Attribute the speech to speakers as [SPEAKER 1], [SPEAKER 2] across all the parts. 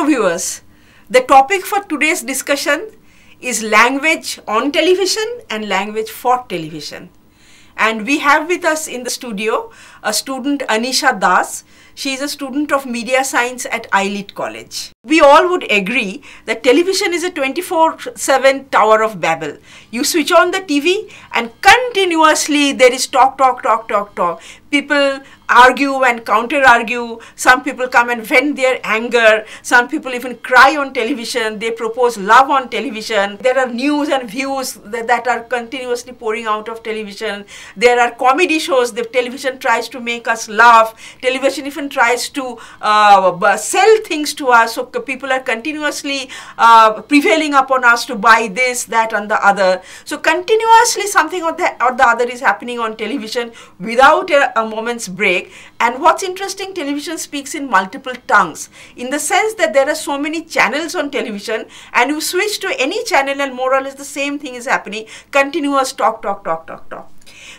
[SPEAKER 1] So viewers, the topic for today's discussion is language on television and language for television. And we have with us in the studio a student, Anisha Das. She is a student of media science at ILIT College. We all would agree that television is a 24/7 Tower of Babel. You switch on the TV and continuously there is talk. People argue and counter-argue. Some people come and vent their anger. Some people even cry on television. They propose love on television. There are news and views that are continuously pouring out of television. There are comedy shows. The television tries to make us laugh. Television even tries to sell things to us. So people are continuously prevailing upon us to buy this, that and the other. So continuously something or the other is happening on television without a moment's break. And what's interesting, television speaks in multiple tongues, in the sense that there are so many channels on television, and you switch to any channel and more or less the same thing is happening, continuous talk.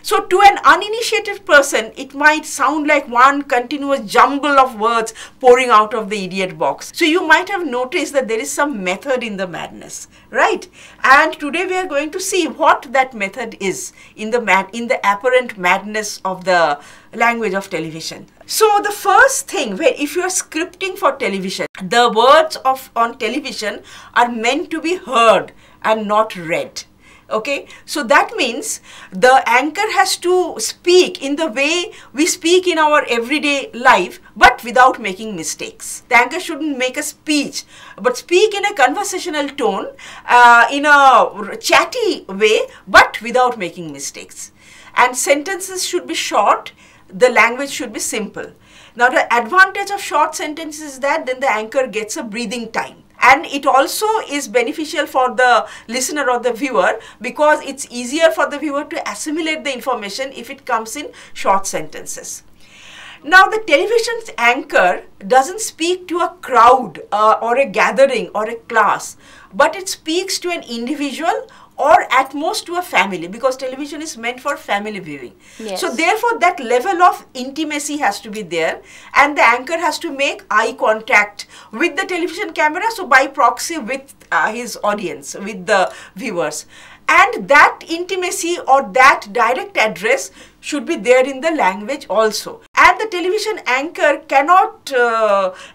[SPEAKER 1] So to an uninitiated person, it might sound like one continuous jumble of words pouring out of the idiot box. So you might have noticed that there is some method in the madness, right? And today we are going to see what that method is in the apparent madness of the language of television. So the first thing, if you are scripting for television, the words on television are meant to be heard and not read. Okay, so that means the anchor has to speak in the way we speak in our everyday life, but without making mistakes. The anchor shouldn't make a speech, but speak in a conversational tone, in a chatty way, but without making mistakes. And sentences should be short, the language should be simple. Now the advantage of short sentences is that then the anchor gets a breathing time. And it also is beneficial for the listener or the viewer, because it's easier for the viewer to assimilate the information if it comes in short sentences. Now the television's anchor doesn't speak to a crowd or a gathering or a class, but it speaks to an individual or at most to a family, because television is meant for family viewing. Yes. So therefore that level of intimacy has to be there, and the anchor has to make eye contact with the television camera, so by proxy with his audience, with the viewers. And that intimacy or that direct address should be there in the language also. And the television anchor cannot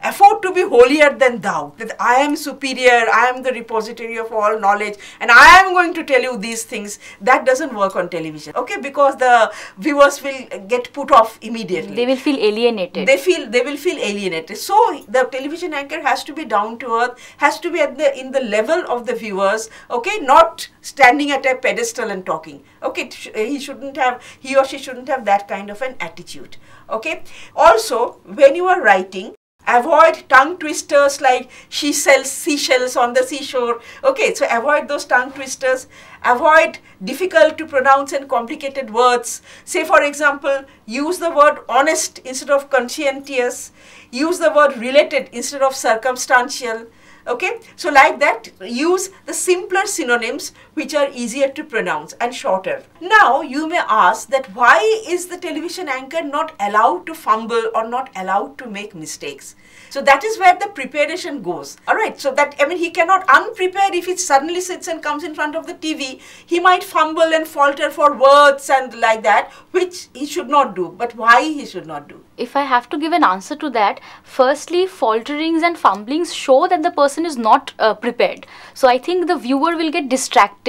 [SPEAKER 1] afford to be holier than thou, that I am superior, I am the repository of all knowledge and I am going to tell you these things. That doesn't work on television, okay, because the viewers will get put off immediately.
[SPEAKER 2] They will feel alienated.
[SPEAKER 1] They will feel alienated. So the television anchor has to be down to earth, has to be in the level of the viewers, okay, not standing at a pedestal and talking. Okay, he or she shouldn't have that kind of an attitude. Okay. Also, when you are writing, avoid tongue twisters like she sells seashells on the seashore. Okay, so avoid those tongue twisters. Avoid difficult to pronounce and complicated words. Say for example, use the word honest instead of conscientious. Use the word related instead of circumstantial. Okay, so like that, use the simpler synonyms which are easier to pronounce and shorter. Now you may ask that why is the television anchor not allowed to fumble or not allowed to make mistakes? So that is where the preparation goes. Alright, so that, I mean, he cannot unprepared. If he suddenly sits and comes in front of the TV, he might fumble and falter for words and like that, which he should not do. But why he should not do?
[SPEAKER 2] If I have to give an answer to that, firstly, falterings and fumblings show that the person is not prepared. So I think the viewer will get distracted.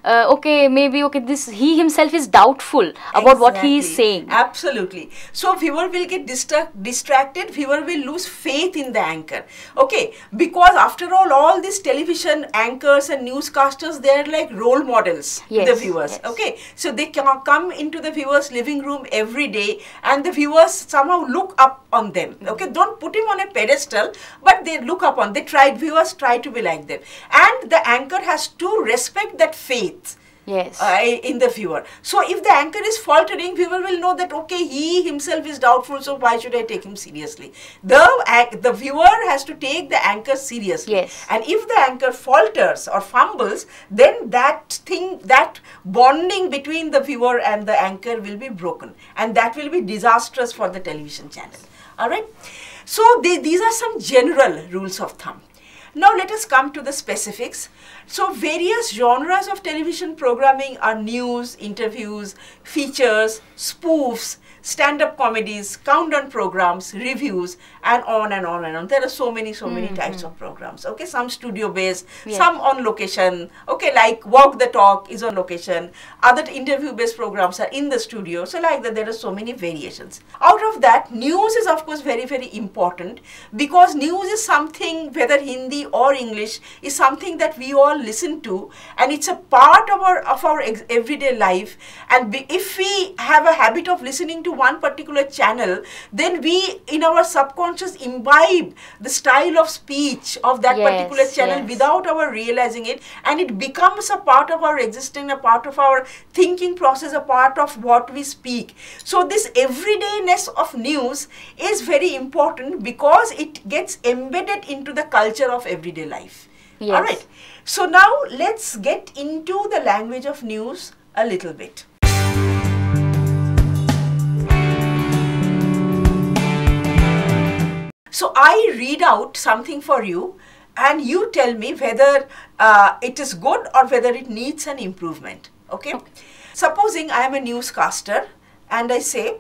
[SPEAKER 2] Okay, maybe he himself is doubtful about what he is saying.
[SPEAKER 1] Absolutely. So viewer will get distracted. Viewer will lose faith in the anchor. Okay, because after all these television anchors and newscasters, they are like role models to the viewers. Yes. Okay, so they can come into the viewer's living room every day, and the viewers somehow look up on them. Okay, don't put him on a pedestal, but they look up on. Viewers try to be like them, and the anchor has to respect that faith.
[SPEAKER 2] Yes.
[SPEAKER 1] In the viewer. So if the anchor is faltering, viewer will know that okay, he himself is doubtful, so why should I take him seriously? The viewer has to take the anchor seriously.
[SPEAKER 2] Yes.
[SPEAKER 1] And if the anchor falters or fumbles, then that bonding between the viewer and the anchor will be broken, and that will be disastrous for the television channel. Alright. So these are some general rules of thumb. Now let us come to the specifics. So various genres of television programming are news, interviews, features, spoofs, stand-up comedies, countdown programs, reviews, and on and on and on. There are so many types of programs. Okay, some studio-based, some on location. Okay, like Walk the Talk is on location. Other interview-based programs are in the studio. So like that, there are so many variations. Out of that, news is of course very, very important, because news is something, whether Hindi or English, is something that we all listen to, and it's a part of our everyday life. And if we have a habit of listening to one particular channel, then we in our subconscious imbibe the style of speech of that particular channel without our realizing it, and it becomes a part of our existence, a part of our thinking process, a part of what we speak. So this everydayness of news is very important because it gets embedded into the culture of everyday life. All right. So now let's get into the language of news a little bit. So I read out something for you, and you tell me whether it is good or whether it needs an improvement. Okay? Supposing I am a newscaster and I say,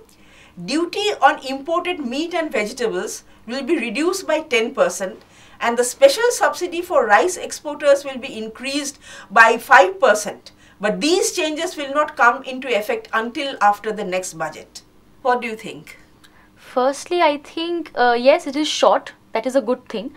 [SPEAKER 1] duty on imported meat and vegetables will be reduced by 10%, and the special subsidy for rice exporters will be increased by 5%. But these changes will not come into effect until after the next budget. What do you think?
[SPEAKER 2] Firstly, I think, yes, it is short. That is a good thing.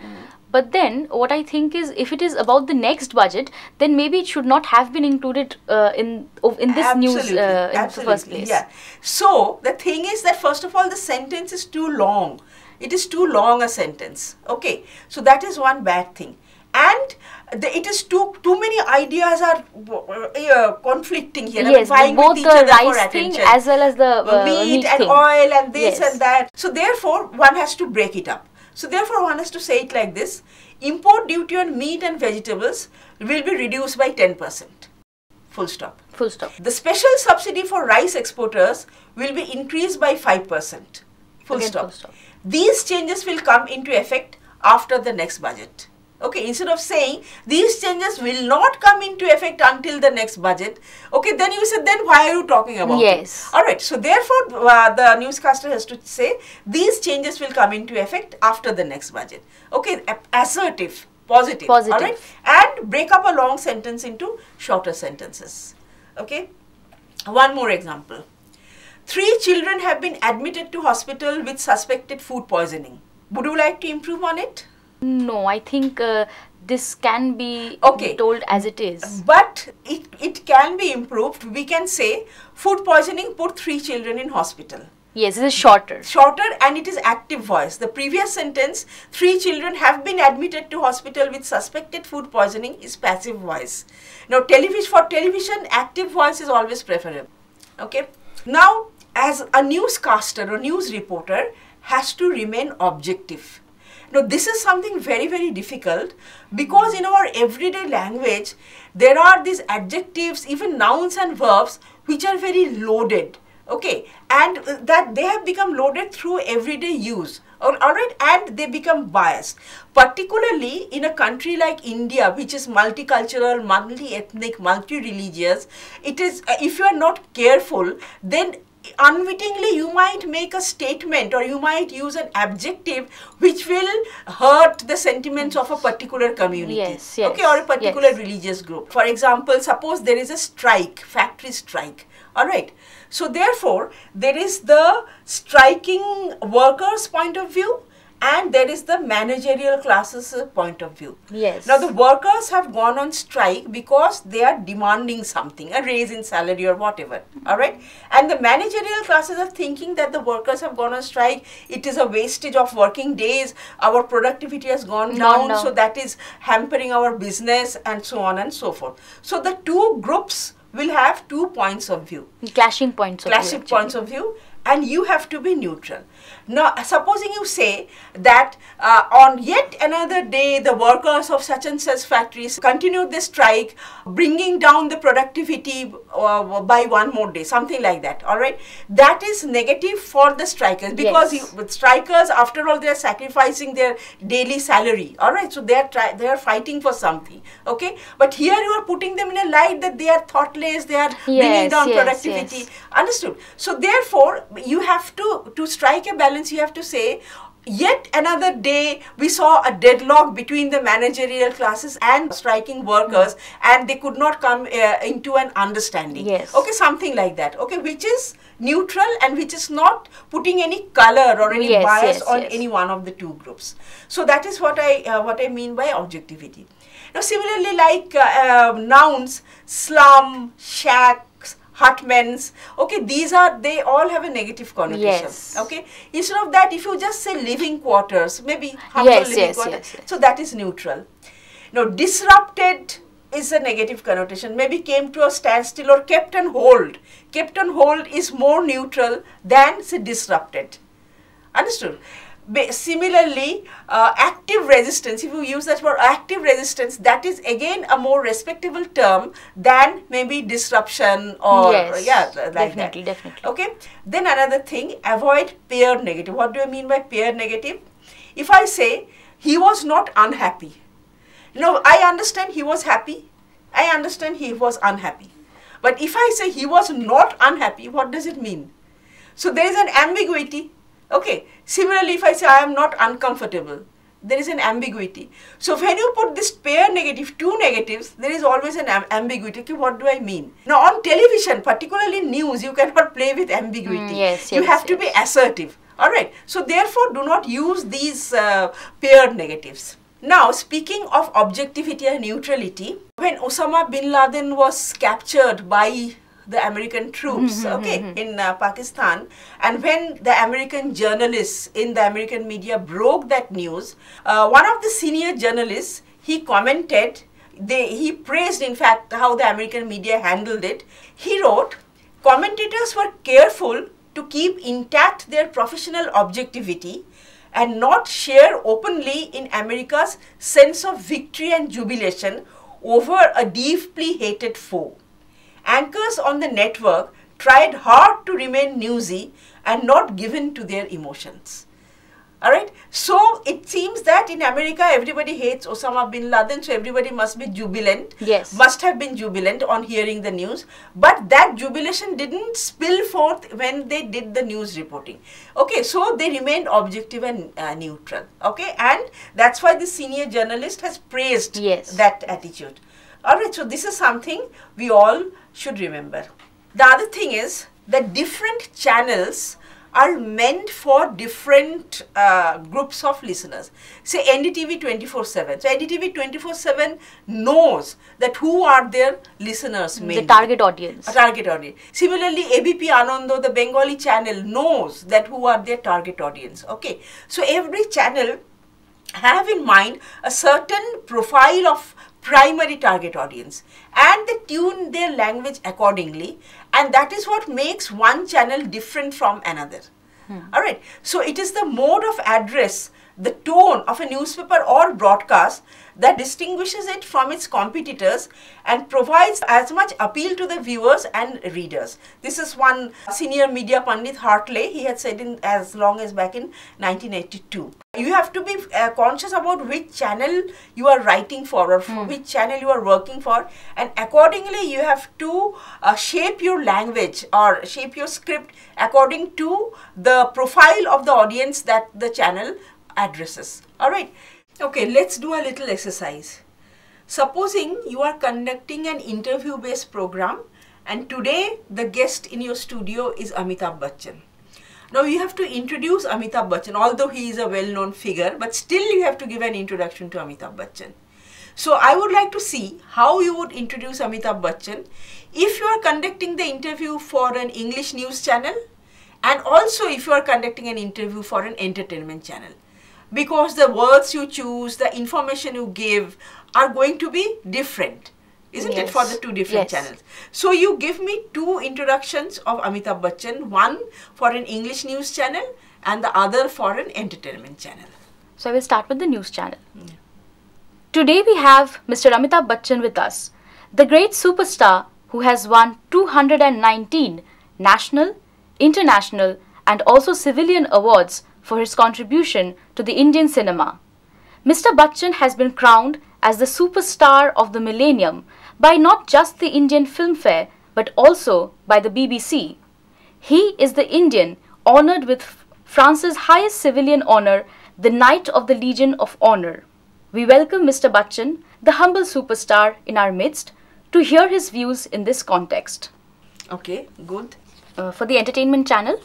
[SPEAKER 2] But then what I think is, if it is about the next budget, then maybe it should not have been included in this news in the first place.
[SPEAKER 1] Yeah. So the thing is that first of all, the sentence is too long. It is too long a sentence. Okay. So that is one bad thing. And it is too many ideas are conflicting here.
[SPEAKER 2] Yes, both the rice thing as well as the
[SPEAKER 1] meat and
[SPEAKER 2] thing.
[SPEAKER 1] Oil and this and that. So therefore, one has to break it up. So therefore, one has to say it like this: import duty on meat and vegetables will be reduced by 10%. Full stop.
[SPEAKER 2] Full stop.
[SPEAKER 1] The special subsidy for rice exporters will be increased by 5%. Full stop. These changes will come into effect after the next budget. Okay, instead of saying these changes will not come into effect until the next budget, okay, then you said, then why are you talking about it? Alright, so therefore the newscaster has to say these changes will come into effect after the next budget. Okay, assertive, positive. Alright, and break up a long sentence into shorter sentences. Okay, one more example. 3 children have been admitted to hospital with suspected food poisoning. Would you like to improve on it?
[SPEAKER 2] No, I think this can be told as it is.
[SPEAKER 1] But it can be improved. We can say food poisoning put 3 children in hospital.
[SPEAKER 2] Yes, it is shorter.
[SPEAKER 1] Shorter, and it is active voice. The previous sentence, 3 children have been admitted to hospital with suspected food poisoning, is passive voice. Now for television, active voice is always preferable. Okay. Now as a newscaster or news reporter has to remain objective. Now this is something very, very difficult, because in our everyday language there are these adjectives, even nouns and verbs, which are very loaded. Okay, and that they have become loaded through everyday use. Alright, and they become biased. Particularly in a country like India, which is multicultural, multi-ethnic, multi-religious, it is, if you are not careful, then unwittingly you might make a statement or you might use an adjective which will hurt the sentiments of a particular community, okay, or a particular religious group. For example, suppose there is a strike, factory strike, all right. So therefore, there is the striking workers' point of view, and there is the managerial classes' point of view.
[SPEAKER 2] Yes.
[SPEAKER 1] Now the workers have gone on strike because they are demanding something, a raise in salary or whatever. Alright. And the managerial classes are thinking that the workers have gone on strike, it is a wastage of working days, our productivity has gone down, so that is hampering our business, and so on and so forth. So the two groups will have 2 points of view.
[SPEAKER 2] Clashing points of view.
[SPEAKER 1] Clashing points of view, and you have to be neutral. Now, supposing you say that on yet another day, the workers of such and such factories continued the strike, bringing down the productivity by one more day, something like that, all right? That is negative for the strikers, because with strikers, after all, they are sacrificing their daily salary, all right? So they are fighting for something, okay? But here you are putting them in a light that they are thoughtless, they are bringing down productivity, understood? So therefore, you have to strike a balance. You have to say, yet another day we saw a deadlock between the managerial classes and striking workers, and they could not come into an understanding. Okay, something like that. Okay, which is neutral and which is not putting any color or any bias on any one of the two groups. So that is what I mean by objectivity. Now, similarly, like nouns, slum, shack, hutments, okay, they all have a negative connotation. Okay, instead of that, if you just say living quarters, maybe humble living quarters, so that is neutral. Now, disrupted is a negative connotation, maybe came to a standstill or kept on hold. Kept on hold is more neutral than say disrupted, understood? Similarly, active resistance, if you use that word active resistance, that is again a more respectable term than maybe disruption or definitely. Okay, then another thing, avoid paired negative. What do I mean by paired negative? If I say he was not unhappy, no, I understand he was happy, I understand he was unhappy, but if I say he was not unhappy, what does it mean? So there is an ambiguity. Okay, similarly, if I say I am not uncomfortable, there is an ambiguity. So when you put this pair negative, two negatives, there is always an ambiguity. Okay, what do I mean? Now on television, particularly news, you cannot play with ambiguity. You have to be assertive. All right. So therefore, do not use these pair negatives. Now, speaking of objectivity and neutrality, when Osama bin Laden was captured by the American troops, in Pakistan, and when the American journalists in the American media broke that news, one of the senior journalists, he commented, he praised in fact how the American media handled it. He wrote, commentators were careful to keep intact their professional objectivity and not share openly in America's sense of victory and jubilation over a deeply hated foe. Anchors on the network tried hard to remain newsy and not given to their emotions. Alright, so it seems that in America everybody hates Osama bin Laden, so everybody must be jubilant, must have been jubilant on hearing the news, but that jubilation didn't spill forth when they did the news reporting. Okay, so they remained objective and neutral, okay, and that's why the senior journalist has praised that attitude. Alright, so this is something we all should remember. The other thing is that different channels are meant for different groups of listeners. Say NDTV 24/7. So NDTV 24/7 knows that who are their listeners mainly.
[SPEAKER 2] The target audience.
[SPEAKER 1] A target audience. Similarly, ABP Anando, the Bengali channel, knows that who are their target audience. Okay. So every channel have in mind a certain profile of primary target audience, and they tune their language accordingly, and that is what makes one channel different from another. Alright, so it is the mode of address, the tone of a newspaper or broadcast that distinguishes it from its competitors and provides as much appeal to the viewers and readers. This is one senior media pundit, Hartley, he had said in as long as back in 1982. You have to be conscious about which channel you are writing for or which channel you are working for, and accordingly you have to shape your language or shape your script according to the profile of the audience that the channel addresses. Alright. Okay, let's do a little exercise. Supposing you are conducting an interview based program and today the guest in your studio is Amitabh Bachchan. Now you have to introduce Amitabh Bachchan, although he is a well-known figure, but still you have to give an introduction to Amitabh Bachchan. So I would like to see how you would introduce Amitabh Bachchan if you are conducting the interview for an English news channel, and also if you are conducting an interview for an entertainment channel. Because the words you choose, the information you give are going to be different, isn't it, for the two different channels. So you give me two introductions of Amitabh Bachchan, one for an English news channel and the other for an entertainment channel.
[SPEAKER 2] So I will start with the news channel. Today we have Mr. Amitabh Bachchan with us, the great superstar who has won 219 national, international and also civilian awards for his contribution to the Indian cinema. Mr. Bachchan has been crowned as the superstar of the millennium by not just the Indian Filmfare but also by the BBC. He is the Indian honoured with France's highest civilian honour, the Knight of the Legion of Honour. We welcome Mr. Bachchan, the humble superstar, in our midst to hear his views in this context.
[SPEAKER 1] Okay, good.
[SPEAKER 2] For the entertainment channel.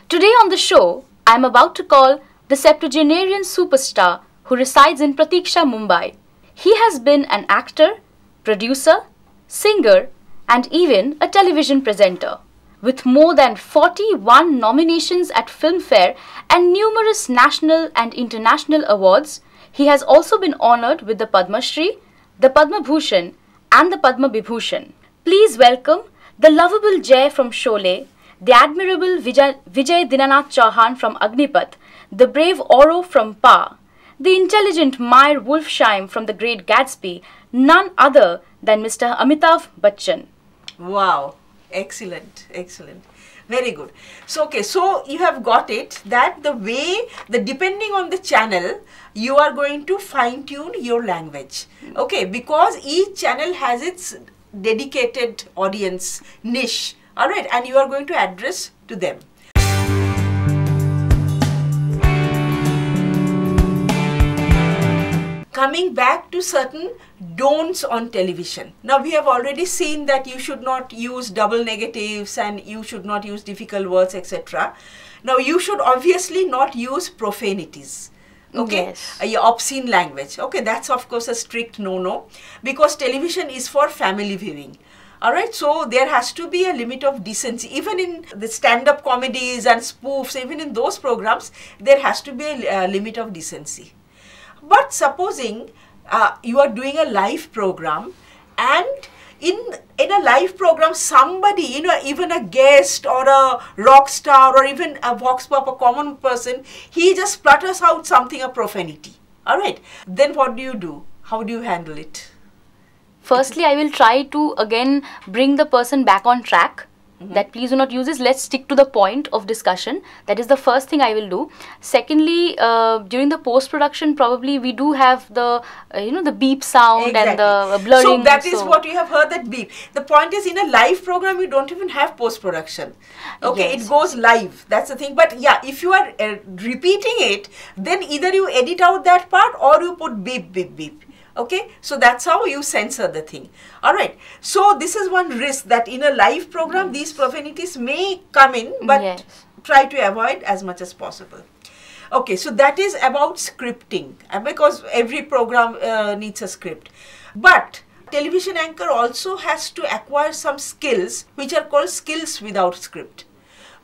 [SPEAKER 2] Today on the show, I am about to call the septuagenarian superstar who resides in Pratiksha, Mumbai. He has been an actor, producer, singer and even a television presenter. With more than 41 nominations at Filmfare and numerous national and international awards, he has also been honoured with the Padma Shri, the Padma Bhushan and the Padma Vibhushan. Please welcome the lovable Jay from Sholay, the admirable Vijay Dinanath Chauhan from Agnipath, the brave Oro from Pa, the intelligent Meyer Wolfsheim from The Great Gatsby, none other than Mr. Amitabh Bachchan.
[SPEAKER 1] Wow, excellent, excellent. Very good. So, okay, so you have got it that depending on the channel, you are going to fine tune your language. Okay, because each channel has its dedicated audience niche. Alright, and you are going to address to them. Coming back to certain don'ts on television. Now we have already seen that you should not use double negatives and you should not use difficult words, etc. Now you should obviously not use profanities. Okay,
[SPEAKER 2] yes.
[SPEAKER 1] Obscene language. Okay, that's of course a strict no-no because television is for family viewing. Alright, so there has to be a limit of decency. Even in the stand-up comedies and spoofs, even in those programs, there has to be a limit of decency. But supposing you are doing a live program and in a live program somebody, even a guest or a rock star or even a vox pop, a common person, he just splutters out something, a profanity. Alright, then what do? How do you handle it?
[SPEAKER 2] Firstly, I will try to again bring the person back on track. That please do not use this. Let's stick to the point of discussion. That is the first thing I will do. Secondly, during the post-production, probably we do have the the beep sound. Exactly. And the blurring.
[SPEAKER 1] So that is what you have heard, that beep. The point is, in a live program, you don't even have post-production. Okay, yes. It goes live. That's the thing. But yeah, if you are repeating it, then either you edit out that part or you put beep, beep, beep. Okay, so that's how you censor the thing. Alright, so this is one risk that in a live program, these profanities may come in, but yes, try to avoid as much as possible. Okay, so that is about scripting, because every program needs a script. But television anchor also has to acquire some skills which are called skills without script.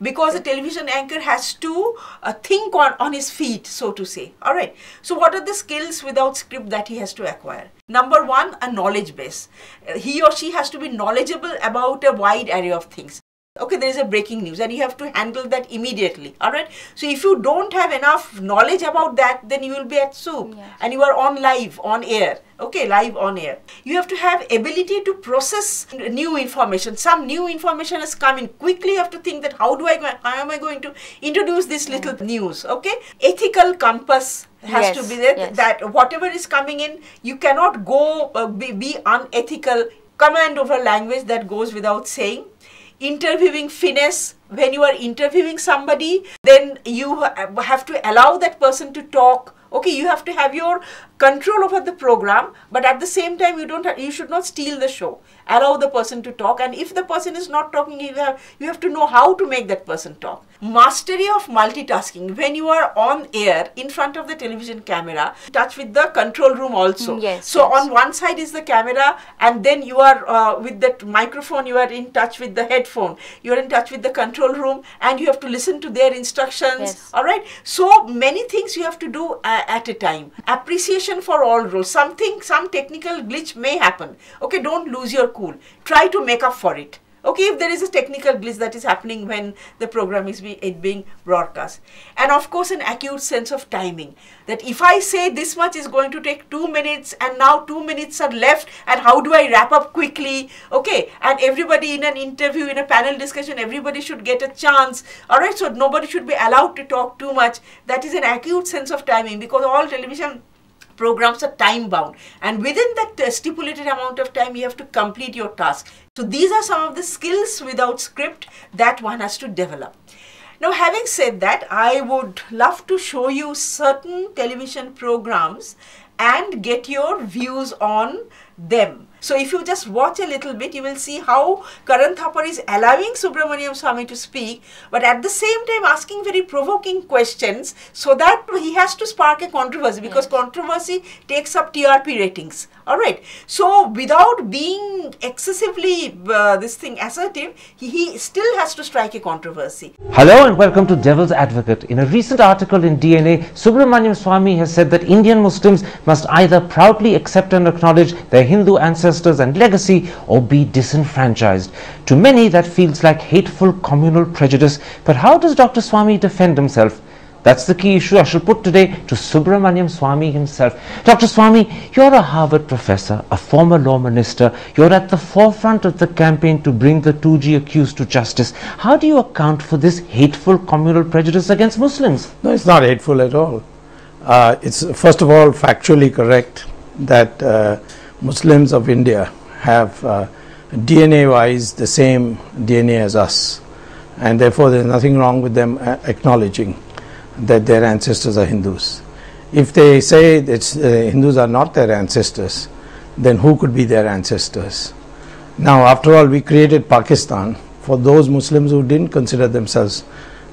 [SPEAKER 1] Because a television anchor has to think on his feet, so to say. Alright, so what are the skills without script that he has to acquire? Number one, a knowledge base. He or she has to be knowledgeable about a wide array of things. Okay, there is a breaking news and you have to handle that immediately. Alright, so if you don't have enough knowledge about that, then you will be at soup. Yes. And you are on air. Okay, live on air. You have to have ability to process new information. Some new information has come in. Quickly you have to think that how am I going to introduce this little news? Okay, ethical compass has to be there. Yes. That whatever is coming in, you cannot go be unethical. Command over language, that goes without saying. Interviewing finesse. When you are interviewing somebody, then you have to allow that person to talk. Okay, you have to have your control over the program, but at the same time you should not steal the show. Allow the person to talk, and if the person is not talking, you have to know how to make that person talk. Mastery of multitasking. When you are on air in front of the television camera, touch with the control room also.
[SPEAKER 2] Yes,
[SPEAKER 1] so
[SPEAKER 2] yes.
[SPEAKER 1] On one side is the camera, and then you are with that microphone, you are in touch with the headphone, you are in touch with the control room, and you have to listen to their instructions.
[SPEAKER 2] Yes.
[SPEAKER 1] Alright, so many things you have to do at a time. Appreciation for all roles. Some technical glitch may happen. Okay, don't lose your cool. Try to make up for it. Okay, if there is a technical glitch that is happening when the program is being broadcast. And of course, an acute sense of timing, that if I say this much is going to take 2 minutes and now 2 minutes are left, and how do I wrap up quickly? Okay, and everybody in an interview, in a panel discussion, everybody should get a chance. All right, so nobody should be allowed to talk too much. That is an acute sense of timing, because all television programs are time bound, and within that stipulated amount of time you have to complete your task. So these are some of the skills without script that one has to develop. Now, having said that, I would love to show you certain television programs and get your views on them. So if you just watch a little bit, you will see how Karan Thapar is allowing Subramaniam Swamy to speak, but at the same time asking very provoking questions, so that he has to spark a controversy, because controversy takes up TRP ratings. All right. So without being excessively assertive, he still has to strike a controversy.
[SPEAKER 3] Hello and welcome to Devil's Advocate. In a recent article in DNA, Subramaniam Swamy has said that Indian Muslims must either proudly accept and acknowledge their Hindu ancestors and legacy, or be disenfranchised. To many, that feels like hateful communal prejudice. But how does Dr. Swamy defend himself? That's the key issue I shall put today to Subramaniam Swamy himself. Dr. Swamy, you're a Harvard professor, a former law minister. You're at the forefront of the campaign to bring the 2G accused to justice. How do you account for this hateful communal prejudice against Muslims?
[SPEAKER 4] No, it's not hateful at all. It's first of all factually correct that Muslims of India have DNA-wise the same DNA as us, and therefore there's nothing wrong with them acknowledging that their ancestors are Hindus. If they say that Hindus are not their ancestors, then who could be their ancestors? Now, after all, we created Pakistan for those Muslims who didn't consider themselves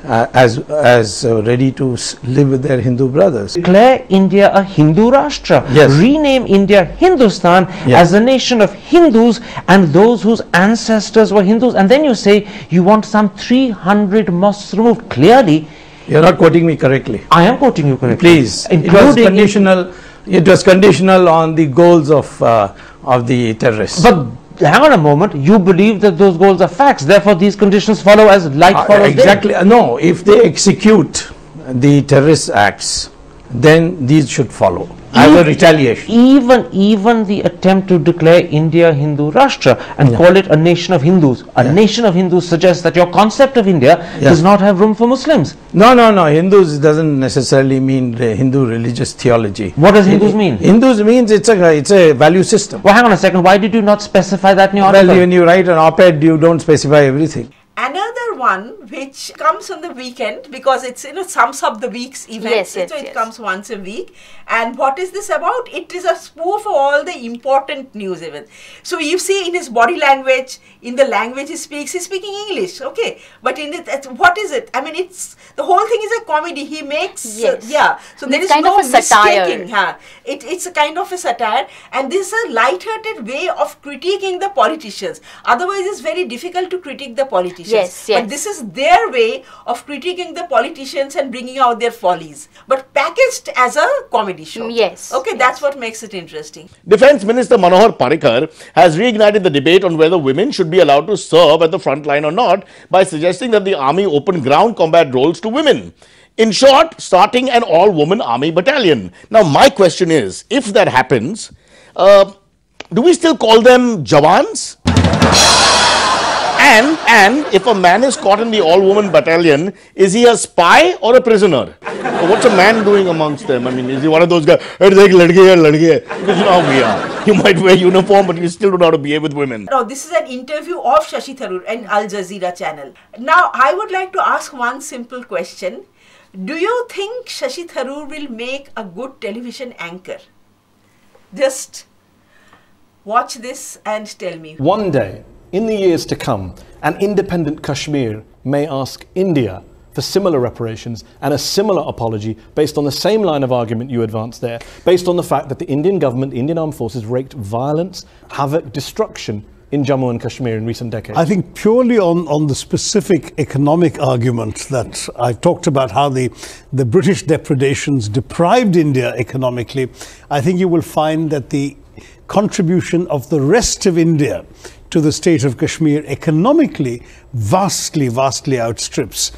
[SPEAKER 4] as ready to live with their Hindu brothers.
[SPEAKER 3] Declare India a Hindu Rashtra.
[SPEAKER 4] Yes.
[SPEAKER 3] Rename India Hindustan as a nation of Hindus and those whose ancestors were Hindus. And then you say you want some 300 mosques removed. Clearly,
[SPEAKER 4] you're not quoting me correctly.
[SPEAKER 3] I am quoting you correctly.
[SPEAKER 4] Please. It was conditional. It was conditional on the goals of the terrorists.
[SPEAKER 3] But hang on a moment. You believe that those goals are facts. Therefore, these conditions follow as light follows
[SPEAKER 4] exactly.
[SPEAKER 3] day.
[SPEAKER 4] No. If they execute the terrorist acts, then these should follow as a retaliation.
[SPEAKER 3] Even the attempt to declare India Hindu Rashtra and call it a nation of Hindus. A nation of Hindus suggests that your concept of India does not have room for Muslims.
[SPEAKER 4] No. Hindus doesn't necessarily mean Hindu religious theology.
[SPEAKER 3] What does Hindus mean?
[SPEAKER 4] Hindus means it's a value system.
[SPEAKER 3] Well, hang on a second. Why did you not specify that in your article?
[SPEAKER 4] Well, when you write an op-ed, you don't specify everything.
[SPEAKER 1] Another one which comes on the weekend, because it's, sums up the week's events. It comes once a week. And what is this about? It is a spoof of all the important news events. So you see in his body language, in the language he speaks, he's speaking English, okay. But in it, what is it? I mean, it's, the whole thing is a comedy. He makes, so there is no mistaking. It's a kind of a satire, and this is a light-hearted way of critiquing the politicians. Otherwise, it's very difficult to critique the politicians. But this is their way of critiquing the politicians and bringing out their follies, but packaged as a comedy show. Okay, that's what makes it interesting.
[SPEAKER 5] Defence Minister Manohar Parrikar has reignited the debate on whether women should be allowed to serve at the front line or not by suggesting that the army open ground combat roles to women. In short, starting an all-woman army battalion. Now, my question is, if that happens, do we still call them Jawans? And if a man is caught in the all-woman battalion, is he a spy or a prisoner? What's a man doing amongst them? I mean, is he one of those guys, because you know how we are. You might wear uniform, but you still don't know how to behave with women.
[SPEAKER 1] Now, this is an interview of Shashi Tharoor and Al Jazeera channel. Now, I would like to ask one simple question. Do you think Shashi Tharoor will make a good television anchor? Just watch this and tell me.
[SPEAKER 6] One day, in the years to come, an independent Kashmir may ask India for similar reparations and a similar apology based on the same line of argument you advanced there, based on the fact that the Indian government, Indian armed forces wreaked violence, havoc, destruction in Jammu and Kashmir in recent decades.
[SPEAKER 7] I think purely on the specific economic argument that I've talked about, how the British depredations deprived India economically, I think you will find that the contribution of the rest of India to the state of Kashmir economically vastly outstrips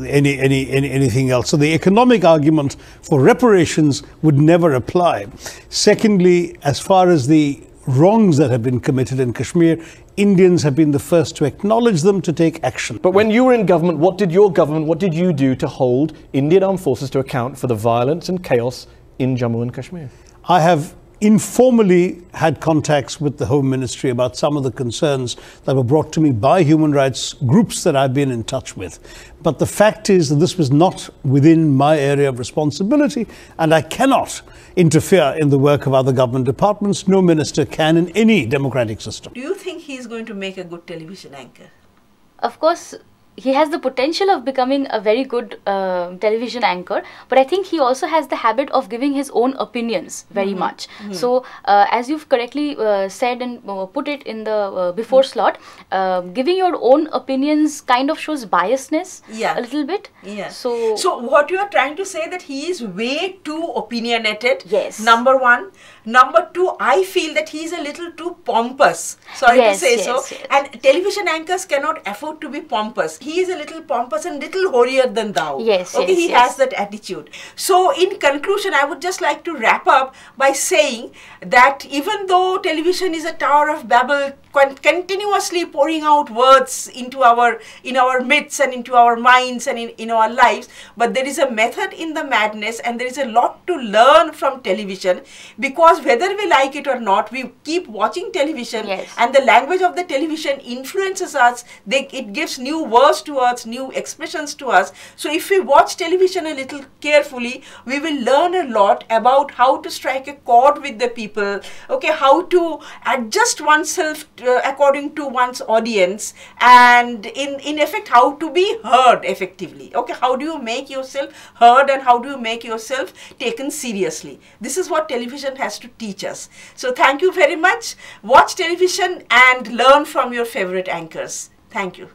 [SPEAKER 7] anything else. So the economic argument for reparations would never apply. Secondly, as far as the wrongs that have been committed in Kashmir, Indians have been the first to acknowledge them, to take action.
[SPEAKER 6] But when you were in government, what did you do to hold Indian armed forces to account for the violence and chaos in Jammu and Kashmir?
[SPEAKER 7] I have informally had contacts with the Home Ministry about some of the concerns that were brought to me by human rights groups that I've been in touch with. But the fact is that this was not within my area of responsibility, and I cannot interfere in the work of other government departments. No minister can in any democratic system.
[SPEAKER 1] Do you think he is going to make a good television anchor?
[SPEAKER 2] Of course, he has the potential of becoming a very good television anchor, but I think he also has the habit of giving his own opinions very much. So as you've correctly said and put it in the before slot, giving your own opinions kind of shows biasness a little bit.
[SPEAKER 1] So what you are trying to say that he is way too opinionated.
[SPEAKER 2] Yes.
[SPEAKER 1] Number one. Number two, I feel that he is a little too pompous. Sorry to say so. And television anchors cannot afford to be pompous. He is a little pompous and little holier than thou. He has that attitude. So in conclusion, I would just like to wrap up by saying that even though television is a Tower of Babel, continuously pouring out words into our midst and into our minds and in our lives, but there is a method in the madness, and there is a lot to learn from television, because whether we like it or not, we keep watching television, and the language of the television influences us. It gives new words to us, new expressions to us. So if we watch television a little carefully, we will learn a lot about how to strike a chord with the people, how to adjust oneself according to one's audience, and in effect how to be heard effectively. How do you make yourself heard, and how do you make yourself taken seriously? This is what television has to teach us. So thank you very much. Watch television and learn from your favorite anchors. Thank you.